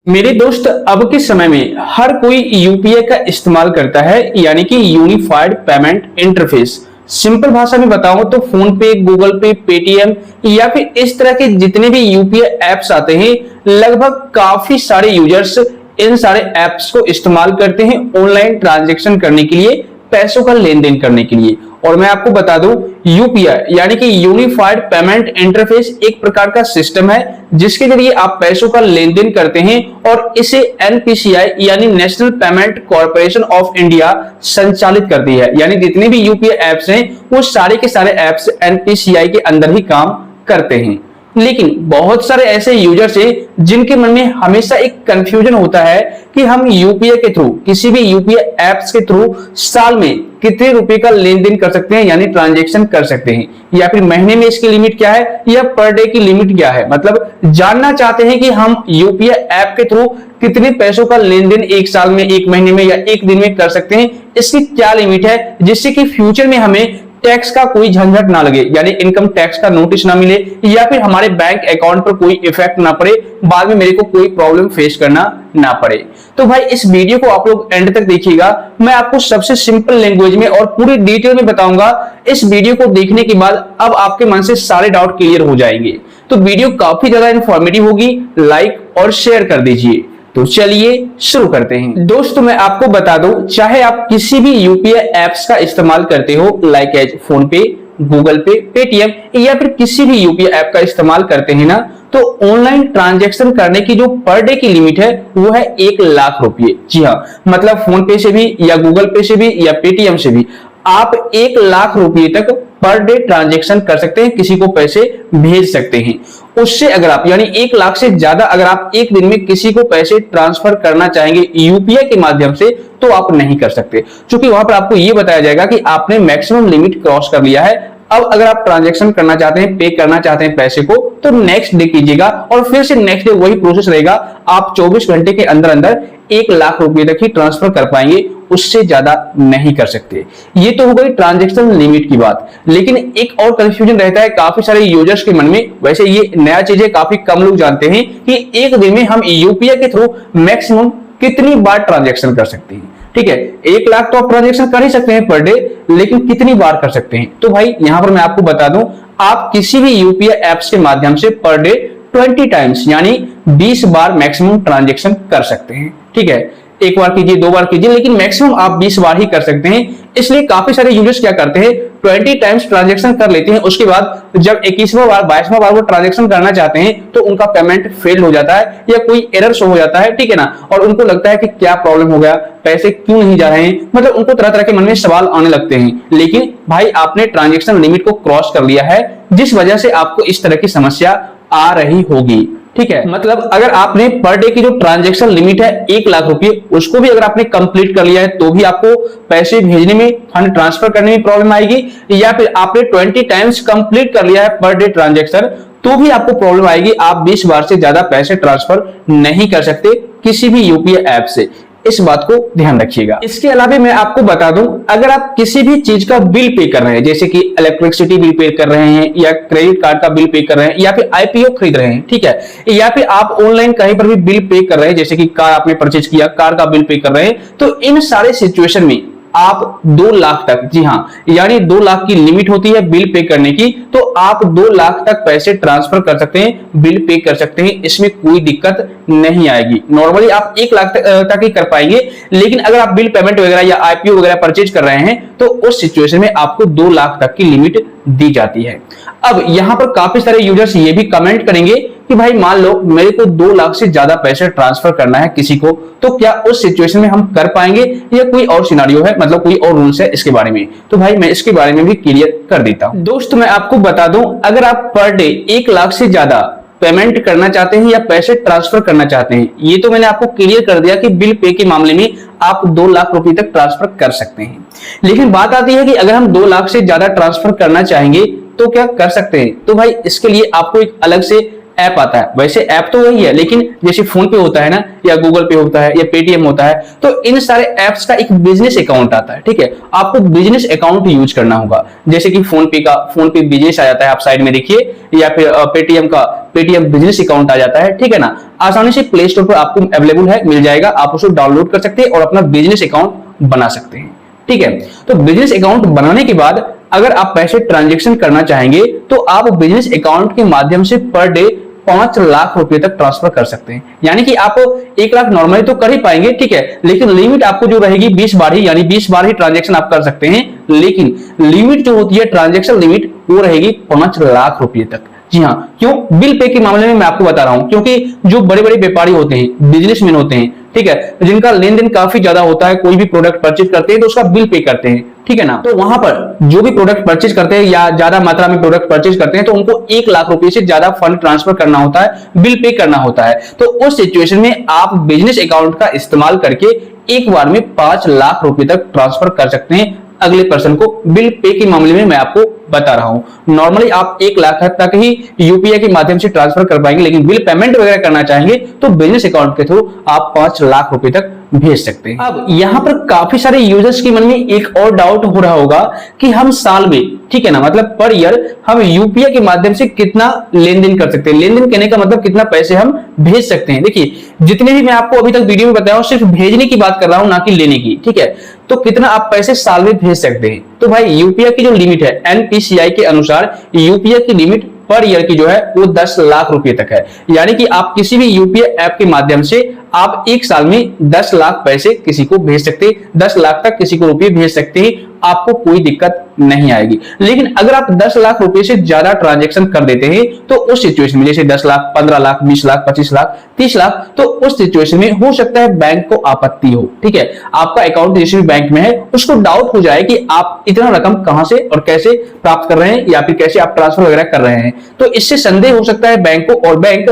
मेरे दोस्त, अब के समय में हर कोई यूपीआई का इस्तेमाल करता है, यानी कि यूनिफाइड पेमेंट इंटरफेस। सिंपल भाषा में बताऊं तो फोन पे, गूगल पे, पेटीएम या फिर इस तरह के जितने भी यूपीआई एप्स आते हैं, लगभग काफी सारे यूजर्स इन सारे एप्स को इस्तेमाल करते हैं ऑनलाइन ट्रांजैक्शन करने के लिए, पैसों का लेन देन करने के लिए। और मैं आपको बता दूं, यूपीआई यानी कि यूनिफाइड पेमेंट इंटरफेस एक प्रकार का सिस्टम है जिसके जरिए आप पैसों का लेन देन करते हैं, और इसे एनपीसीआई यानी national payment corporation of India संचालित करती है। यानी जितने भी यूपीआई एप्स हैं वो सारे के सारे एप्स एनपीसीआई के अंदर ही काम करते हैं। लेकिन बहुत सारे ऐसे यूजर्स हैं जिनके मन में हमेशा एक कंफ्यूजन होता है कि हम यूपीआई के थ्रू, किसी भी यूपीआई एप्स के थ्रू साल में कितने रुपए का लेन देन कर सकते हैं, यानी ट्रांजैक्शन कर सकते हैं, या फिर महीने में इसकी लिमिट क्या है या पर डे की लिमिट क्या है। मतलब जानना चाहते हैं कि हम यूपीआई ऐप के थ्रू कितने पैसों का लेन देन एक साल में, एक महीने में या एक दिन में कर सकते हैं, इसकी क्या लिमिट है, जिससे कि फ्यूचर में हमें टैक्स का कोई झंझट ना लगे, यानी इनकम टैक्स का नोटिस ना मिले, या फिर हमारे बैंक अकाउंट पर कोई इफेक्ट ना पड़े, बाद में मेरे को कोई प्रॉब्लम फेस करना ना पड़े। तो भाई इस वीडियो को आप लोग एंड तक देखिएगा। मैं आपको सबसे सिंपल लैंग्वेज में और पूरी डिटेल में बताऊंगा। इस वीडियो को देखने के बाद अब आपके मन से सारे डाउट क्लियर हो जाएंगे। तो वीडियो काफी ज्यादा इंफॉर्मेटिव होगी, लाइक और शेयर कर दीजिए। तो चलिए शुरू करते हैं। दोस्तों, मैं आपको बता दूं, चाहे आप किसी भी यूपीआई एप्स का इस्तेमाल करते हो, लाइक एज फोन पे, गूगल पे, पेटीएम या फिर किसी भी यूपीआई ऐप का इस्तेमाल करते हैं ना, तो ऑनलाइन ट्रांजैक्शन करने की जो पर डे की लिमिट है वो है 1,00,000 रुपये। जी हाँ, मतलब फोन पे से भी या गूगल पे से भी या पेटीएम से भी आप 1,00,000 रुपये तक पर डे ट्रांजैक्शन कर सकते हैं, किसी को पैसे भेज सकते हैं। उससे अगर आप, यानी 1,00,000 से ज्यादा अगर आप एक दिन में किसी को पैसे ट्रांसफर करना चाहेंगे यूपीआई के माध्यम से, तो आप नहीं कर सकते, क्योंकि वहां पर आपको यह बताया जाएगा कि आपने मैक्सिमम लिमिट क्रॉस कर लिया है। अब अगर आप ट्रांजैक्शन करना चाहते हैं, पे करना चाहते हैं पैसे को, तो नेक्स्ट डे कीजिएगा और फिर से नेक्स्ट डे वही प्रोसेस रहेगा। आप 24 घंटे के अंदर अंदर 1,00,000 रुपए तक ही ट्रांसफर कर पाएंगे, उससे ज्यादा नहीं कर सकते। ये तो हो गई ट्रांजैक्शन लिमिट की बात। लेकिन एक और कंफ्यूजन रहता है काफी सारे यूजर्स के मन में, वैसे ये नया चीज है, काफी कम लोग जानते हैं कि एक दिन में हम यूपीआई के थ्रू मैक्सिमम कितनी बार ट्रांजैक्शन कर सकते हैं। ठीक है, 1,00,000 तो आप ट्रांजैक्शन कर ही सकते हैं पर डे, लेकिन कितनी बार कर सकते हैं? तो भाई यहां पर मैं आपको बता दूं, आप किसी भी यूपीआई एप्स के माध्यम से पर डे 20 टाइम्स यानी 20 बार मैक्सिमम ट्रांजैक्शन कर सकते हैं। ठीक है, एक बार कीजिए, 2 बार कीजिए, लेकिन मैक्सिमम आप 20 बार ही कर सकते हैं। इसलिए काफी सारे यूजर्स क्या करते हैं, 20 टाइम्स ट्रांजैक्शन कर लेते हैं, उसके बाद जब 21वां बार 22वां बार वो ट्रांजैक्शन करना चाहते हैं तो उनका पेमेंट फेल हो जाता है या कोई एरर शो हो जाता है। ठीक है ना, और उनको लगता है कि क्या प्रॉब्लम हो गया, पैसे क्यों नहीं जा रहे हैं, मतलब उनको तरह तरह के मन में सवाल आने लगते हैं। लेकिन भाई आपने ट्रांजैक्शन लिमिट को क्रॉस कर लिया है, जिस वजह से आपको इस तरह की समस्या आ रही होगी। ठीक है, मतलब अगर आपने पर डे की जो ट्रांजैक्शन लिमिट है 1,00,000 रुपये, उसको भी अगर आपने कंप्लीट कर लिया है तो भी आपको पैसे भेजने में, फंड ट्रांसफर करने में प्रॉब्लम आएगी, या फिर आपने 20 टाइम्स कंप्लीट कर लिया है पर डे ट्रांजैक्शन तो भी आपको प्रॉब्लम आएगी। आप 20 बार से ज्यादा पैसे ट्रांसफर नहीं कर सकते किसी भी यूपीआई ऐप से। इस बात को ध्यान रखिएगा। इसके अलावा मैं आपको बता दूं, अगर आप किसी भी चीज का बिल पे कर रहे हैं, जैसे कि इलेक्ट्रिसिटी बिल पे कर रहे हैं या क्रेडिट कार्ड का बिल पे कर रहे हैं या फिर आईपीओ खरीद रहे हैं, ठीक है, या फिर आप ऑनलाइन कहीं पर भी बिल पे कर रहे हैं, जैसे कि कार आपने परचेज किया, कार का बिल पे कर रहे हैं, तो इन सारे सिचुएशन में आप 2,00,000 तक, जी हाँ, यानी 2,00,000 की लिमिट होती है बिल पे करने की, तो आप 2,00,000 तक पैसे ट्रांसफर कर सकते हैं, बिल पे कर सकते हैं, इसमें कोई दिक्कत नहीं आएगी। नॉर्मली आप 1,00,000 तक ही कर पाएंगे, लेकिन अगर आप बिल पेमेंट वगैरह या आईपीओ वगैरह परचेज कर रहे हैं तो उस सिचुएशन में आपको 2,00,000 तक की लिमिट दी जाती है। अब यहां पर काफी सारे यूजर्स ये भी कमेंट करेंगे कि भाई मान लो मेरे को 2,00,000 से ज्यादा पैसे ट्रांसफर करना है किसी को, तो क्या उस सिचुएशन में हम कर पाएंगे या कोई और सिनेरियो है, मतलब कोई और रूल्स है इसके बारे में? तो भाई मैं इसके बारे में भी क्लियर कर देता हूं। दोस्त, मैं आपको बता दूं, अगर आप पर डे 1,00,000 से ज्यादा पेमेंट करना चाहते हैं या पैसे ट्रांसफर करना चाहते हैं, ये तो मैंने आपको क्लियर कर दिया कि बिल पे के मामले में आप 2,00,000 रुपए तक ट्रांसफर कर सकते हैं। लेकिन बात आती है कि अगर हम 2,00,000 से ज्यादा ट्रांसफर करना चाहेंगे तो क्या कर सकते हैं? तो भाई इसके लिए आपको एक अलग से ऐप आता है। वैसे ऐप तो वही है, लेकिन जैसे फोन पे होता है ना, या गूगल पे होता है, या पेटीएम होता है, तो इन सारे ऐप्स का एक बिजनेस अकाउंट आता है। ठीक है, आपको बिजनेस अकाउंट यूज करना होगा। जैसे कि फोन पे बिजनेस आ जाता है, आप साइड में देखिए, या फिर पेटीएम बिजनेस अकाउंट आ जाता है। ठीक है ना, आसानी से प्ले स्टोर पर आपको अवेलेबल है, मिल जाएगा, आप उसको डाउनलोड कर सकते हैं और अपना बिजनेस अकाउंट बना सकते हैं। ठीक है, तो बिजनेस अकाउंट बनाने के बाद अगर आप पैसे ट्रांजैक्शन करना चाहेंगे तो आप बिजनेस अकाउंट के माध्यम से पर डे 5 लाख रुपए तक ट्रांसफर कर सकते हैं। यानी कि आप 1 लाख नॉर्मली तो कर ही पाएंगे, ठीक है, लेकिन लिमिट आपको जो रहेगी 20 बार ही, यानी 20 बार ही ट्रांजैक्शन आप कर सकते हैं। लेकिन लिमिट जो होती है, ट्रांजैक्शन लिमिट, वो रहेगी 5 लाख रुपए तक। जी हाँ, क्यों? बिल पे के मामले में मैं आपको बता रहा हूं, क्योंकि जो बड़े बड़े व्यापारी होते हैं, बिजनेसमैन होते हैं, ठीक है, जिनका लेन देन काफी ज्यादा होता है, कोई भी प्रोडक्ट परचेज करते हैं तो उसका बिल पे करते हैं। ठीक है ना, तो वहां पर जो भी प्रोडक्ट परचेज करते हैं या ज्यादा मात्रा में प्रोडक्ट परचेज करते हैं तो उनको 1 लाख रुपए से ज्यादा फंड ट्रांसफर करना होता है, बिल पे करना होता है। तो उस सिचुएशन में आप बिजनेस अकाउंट का इस्तेमाल करके एक बार में 5 लाख रुपए तक ट्रांसफर कर सकते हैं अगले पर्सन को। बिल पे के मामले में मैं आपको बता रहा हूं, नॉर्मली आप 1 लाख तक ही यूपीआई के माध्यम से ट्रांसफर कर पाएंगे, लेकिन बिल पेमेंट वगैरह करना चाहेंगे तो बिजनेस अकाउंट के थ्रू आप 5 लाख रुपए तक भेज सकते हैं। अब यहां पर काफी सारे यूजर्स के मन में एक और डाउट हो रहा होगा कि हम साल में, ठीक है ना, मतलब पर ईयर हम यूपीआई के माध्यम से कितना लेन देन कर सकते हैं। लेन देन करने का मतलब कितना पैसे हम भेज सकते हैं। देखिए, जितने भी मैं आपको अभी तक वीडियो में बताया हूं सिर्फ भेजने की बात कर रहा हूं, ना कि लेने की। ठीक है, तो कितना आप पैसे साल में भेज सकते हैं। तो भाई यूपीआई की जो लिमिट है, एनपीसीआई के अनुसार यूपीआई की लिमिट पर ईयर की जो है वो 10 लाख रुपए तक है। यानी कि आप किसी भी यूपीआई ऐप के माध्यम से आप एक साल में 10 लाख पैसे किसी को भेज सकते हैं, 10 लाख तक किसी को रुपए भेज सकते हैं, आपको कोई दिक्कत नहीं आएगी। लेकिन अगर आप 10 लाख रुपए से ज्यादा ट्रांजैक्शन कर देते हैं तो उस सिचुएशन में, जैसे 10 लाख, 15 लाख, 20 लाख, 25 लाख, 30 लाख, तो उस सिचुएशन में हो सकता है बैंक को आपत्ति हो। ठीक है, आपका अकाउंट जिस भी बैंक में है उसको डाउट हो जाए कि आप इतना रकम कहां से और कैसे प्राप्त कर रहे हैं, या फिर कैसे आप ट्रांसफर वगैरह कर रहे हैं। तो इससे संदेह हो सकता है बैंक को, और बैंक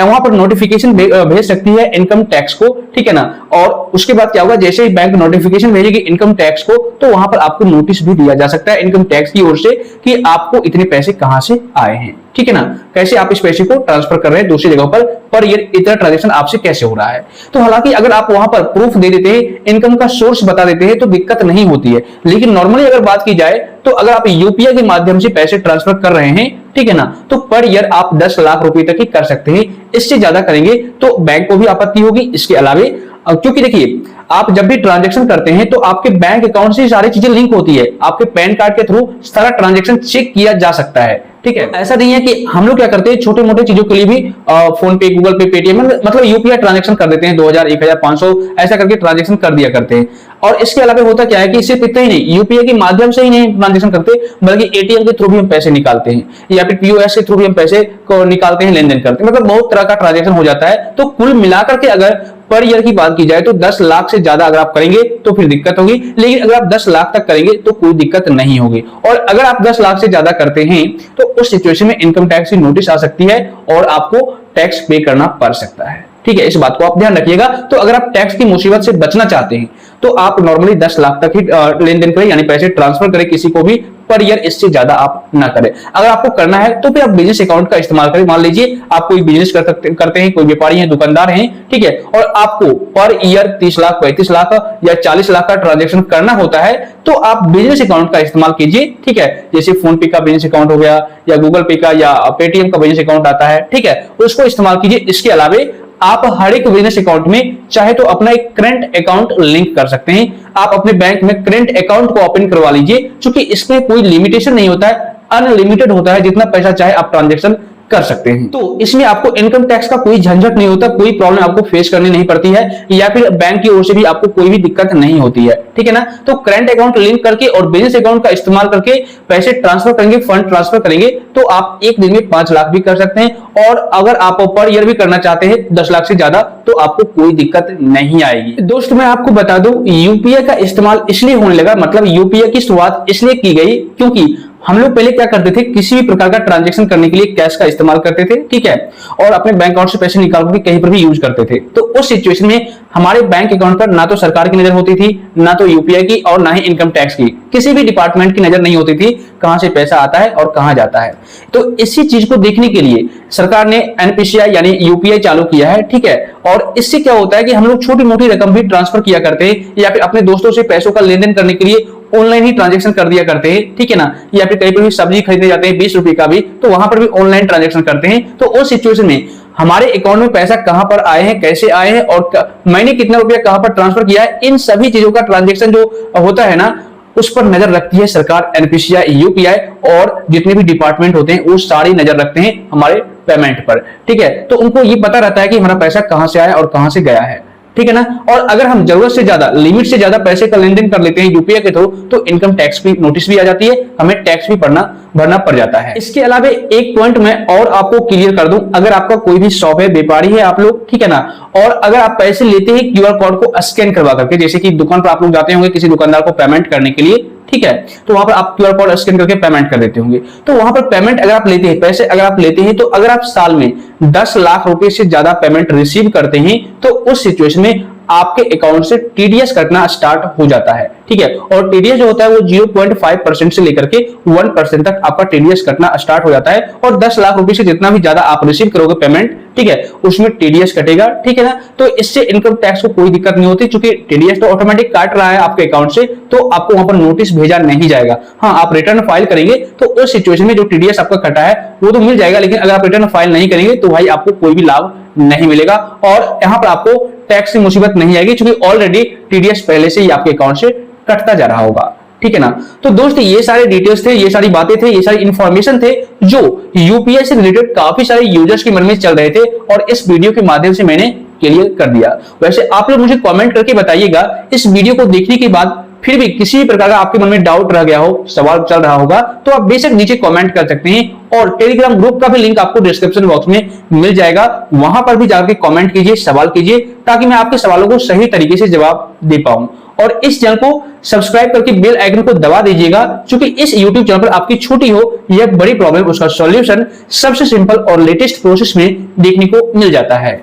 वहां पर नोटिफिकेशन भेज सकती है इनकम टैक्स को। ठीक है ना, और उसके बाद क्या होगा, जैसे ही बैंक नोटिफिकेशन भेजेगी इनकम टैक्स को, तो वहां पर आपको नोटिस भी दिया जा सकता है इनकम टैक्स की ओर से कि आपको इतने पैसे कहां से आए हैं। ठीक है ना, कैसे आप इस पैसे को ट्रांसफर कर रहे हैं दूसरी जगह पर ईयर, इतना ट्रांजैक्शन आपसे कैसे हो रहा है। तो हालांकि अगर आप वहां पर प्रूफ दे देते हैं, इनकम का सोर्स बता देते हैं तो दिक्कत नहीं होती है। लेकिन नॉर्मली अगर बात की जाए तो अगर आप यूपीआई के माध्यम से पैसे ट्रांसफर कर रहे हैं, ठीक है ना, तो पर ईयर आप 10 लाख रुपए तक ही कर सकते हैं। इससे ज्यादा करेंगे तो बैंक को भी आपत्ति होगी। इसके अलावे क्योंकि देखिए, आप जब भी ट्रांजैक्शन करते हैं तो आपके बैंक अकाउंट से सारी चीजें लिंक होती है, आपके पैन कार्ड के थ्रू सारा ट्रांजैक्शन चेक किया जा सकता है। ठीक है, ऐसा नहीं है कि हम लोग क्या करते हैं, छोटे मोटे चीजों के लिए भी फोन पे, गूगल पे, पेटीएम मतलब यूपीआई ट्रांजैक्शन कर देते हैं, 2000, 1000, 500 ऐसा करके ट्रांजैक्शन कर दिया करते हैं। और इसके अलावा होता क्या है कि सिर्फ इतना ही नहीं, यूपीआई के माध्यम से ही नहीं ट्रांजैक्शन करते, बल्कि एटीएम के थ्रू भी हम पैसे निकालते हैं, या फिर पीओएस के थ्रू भी हम पैसे को निकालते हैं, लेन देन करते हैं। मतलब बहुत तरह का ट्रांजैक्शन हो जाता है। तो कुल मिलाकर के अगर पर ईयर की बात की जाए तो 10 लाख से ज्यादा अगर आप करेंगे तो फिर दिक्कत होगी, लेकिन अगर आप 10 लाख तक करेंगे तो कोई दिक्कत नहीं होगी। और अगर आप 10 लाख से ज्यादा करते हैं तो उस सिचुएशन में इनकम टैक्स की नोटिस आ सकती है और आपको टैक्स पे करना पड़ सकता है। ठीक है, इस बात को आप ध्यान रखिएगा। तो अगर आप टैक्स की मुसीबत से बचना चाहते हैं तो आप नॉर्मली 10 लाख तक ही लेन देन करें, यानी पैसे ट्रांसफर करें किसी को भी, पर ईयर इससे ज्यादा आप ना करें। अगर आपको करना है तो फिर आप बिजनेस अकाउंट का इस्तेमाल करें। मान लीजिए आप कोई बिजनेस करते हैं, कोई व्यापारी हैं, दुकानदार हैं, ठीक है, और आपको पर ईयर 30 लाख, 35 लाख या 40 लाख का ट्रांजैक्शन करना होता है तो आप बिजनेस अकाउंट का इस्तेमाल कीजिए। ठीक है, जैसे फोन पे का बिजनेस अकाउंट हो गया, या गूगल पे का या पेटीएम का बिजनेस अकाउंट आता है, ठीक है, उसको इस्तेमाल कीजिए। इसके अलावा आप हर एक बिजनेस अकाउंट में चाहे तो अपना एक करंट अकाउंट लिंक कर सकते हैं। आप अपने बैंक में करंट अकाउंट को ओपन करवा लीजिए, क्योंकि इसमें कोई लिमिटेशन नहीं होता है, अनलिमिटेड होता है, जितना पैसा चाहे आप ट्रांजैक्शन कर सकते हैं। तो इसमें आपको इनकम टैक्स का कोई झंझट नहीं होता, कोई प्रॉब्लम आपको फेस करनी नहीं पड़ती है, या फिर बैंक की ओर से भी आपको कोई भी दिक्कत नहीं होती है। ठीक है ना, तो करंट अकाउंट लिंक करके और बिजनेस अकाउंट का इस्तेमाल करके पैसे ट्रांसफर करेंगे, फंड ट्रांसफर करेंगे तो आप एक दिन में 5 लाख भी कर सकते हैं। और अगर आप पर ईयर भी करना चाहते हैं 10 लाख से ज्यादा तो आपको कोई दिक्कत नहीं आएगी। दोस्तों, मैं आपको बता दूं, यूपीआई का इस्तेमाल इसलिए होने लगा, मतलब यूपीआई की शुरुआत इसलिए की गई क्योंकि हम लोग पहले क्या करते थे, किसी भी प्रकार का ट्रांजैक्शन करने के लिए कैश का इस्तेमाल करते थे, ठीक है, और अपने बैंक अकाउंट से पैसे निकाल के कहीं पर भी यूज करते थे। तो उस सिचुएशन में हमारे बैंक अकाउंट पर ना तो सरकार की नजर होती थी, ना तो यूपीआई की, और ना ही इनकम टैक्स की, किसी भी डिपार्टमेंट की नजर नहीं होती थी कहां से पैसा आता है और कहां जाता है। तो इसी चीज को देखने के लिए सरकार ने एनपीसीआई यानी यूपीआई चालू किया है, ठीक है। और इससे क्या होता है कि हम लोग छोटी मोटी रकम भी ट्रांसफर किया करते हैं, या फिर अपने दोस्तों से पैसों का लेन देन करने के लिए ऑनलाइन ही ट्रांजैक्शन कर दिया करते हैं, ठीक है ना। या फिर कहीं पर भी सब्जी खरीदने जाते हैं 20 रुपए का भी, तो वहां पर भी ऑनलाइन ट्रांजैक्शन करते हैं। तो उस सिचुएशन में हमारे अकाउंट में पैसा कहां पर आए हैं, कैसे आए हैं, और मैंने कितना रुपया कहां पर ट्रांसफर किया है, इन सभी चीजों का ट्रांजैक्शन जो होता है ना, उस पर नजर रखती है सरकार, एनपीसीआई, यूपीआई, और जितने भी डिपार्टमेंट होते हैं वो सारी नजर रखते हैं हमारे पेमेंट पर, ठीक है। तो उनको ये पता रहता है कि हमारा पैसा कहां से आया और कहां से गया है, ठीक है ना। और अगर हम जरूरत से ज्यादा, लिमिट से ज्यादा पैसे का लेन देन कर लेते हैं यूपीआई के थ्रू, तो इनकम टैक्स की नोटिस भी आ जाती है, हमें टैक्स भी भरना पड़ जाता है। इसके अलावा एक पॉइंट मैं और आपको क्लियर कर दूं, अगर आपका कोई भी शॉप है, व्यापारी है आप लोग, ठीक है ना, और अगर आप पैसे लेते हैं क्यूआर कोड को स्कैन करवा करके, जैसे कि दुकान पर आप लोग जाते होंगे किसी दुकानदार को पेमेंट करने के लिए, ठीक है, तो वहां पर आप क्यूआर कोड स्कैन करके पेमेंट कर देते होंगे। तो वहां पर पेमेंट अगर आप लेते हैं, पैसे अगर आप लेते हैं, तो अगर आप साल में 10 लाख रुपए से ज्यादा पेमेंट रिसीव करते हैं, तो उस सिचुएशन में आपके अकाउंट से टीडीएस कटना स्टार्ट हो जाता है, ठीक है। और टीडीएस जो होता है वो 0.5% से लेकर के 1% तक आपका टीडीएस कटना स्टार्ट हो जाता है। और 10 लाख रुपए से जितना भी ज्यादा आप रिसीव करोगे पेमेंट, ठीक है, उसमें टीडीएस कटेगा, ठीक है ना। तो इससे इनकम टैक्स को कोई दिक्कत नहीं होती, क्योंकि टीडीएस तो ऑटोमेटिक काट रहा है आपके अकाउंट से, तो आपको वहां पर नोटिस भेजा नहीं जाएगा। हाँ, आप रिटर्न फाइल करेंगे तो उस सिचुएशन में जो टीडीएस आपका कटा है वो तो मिल जाएगा, लेकिन अगर आप रिटर्न फाइल नहीं करेंगे तो भाई आपको कोई भी लाभ नहीं मिलेगा, और यहां पर आपको टैक्स की मुसीबत नहीं आएगी, क्योंकि ऑलरेडी टीडीएस पहले से ही आपके अकाउंट से कटता जा रहा होगा, ठीक है ना। तो दोस्तों ये सारे डिटेल्स थे, ये सारी बातें थे, ये सारी इंफॉर्मेशन थे जो यूपीआई से रिलेटेड काफी सारे यूजर्स के मन में चल रहे थे, और इस वीडियो के माध्यम से मैंने क्लियर कर दिया। वैसे आप लोग मुझे कमेंट करके बताइएगा, इस वीडियो को देखने के बाद फिर भी किसी भी प्रकार का आपके मन में डाउट रह गया हो, सवाल चल रहा होगा, तो आप बेशक नीचे कमेंट कर सकते हैं, और टेलीग्राम ग्रुप का भी लिंक आपको डिस्क्रिप्शन बॉक्स में मिल जाएगा, वहां पर भी जाकर कमेंट कीजिए, सवाल कीजिए, ताकि मैं आपके सवालों को सही तरीके से जवाब दे पाऊं। और इस चैनल को सब्सक्राइब करके बेल आइकन को दबा दीजिएगा, क्योंकि इस YouTube चैनल पर आपकी छोटी हो या बड़ी प्रॉब्लम, उसका सॉल्यूशन सबसे सिंपल और लेटेस्ट प्रोसेस में देखने को मिल जाता है।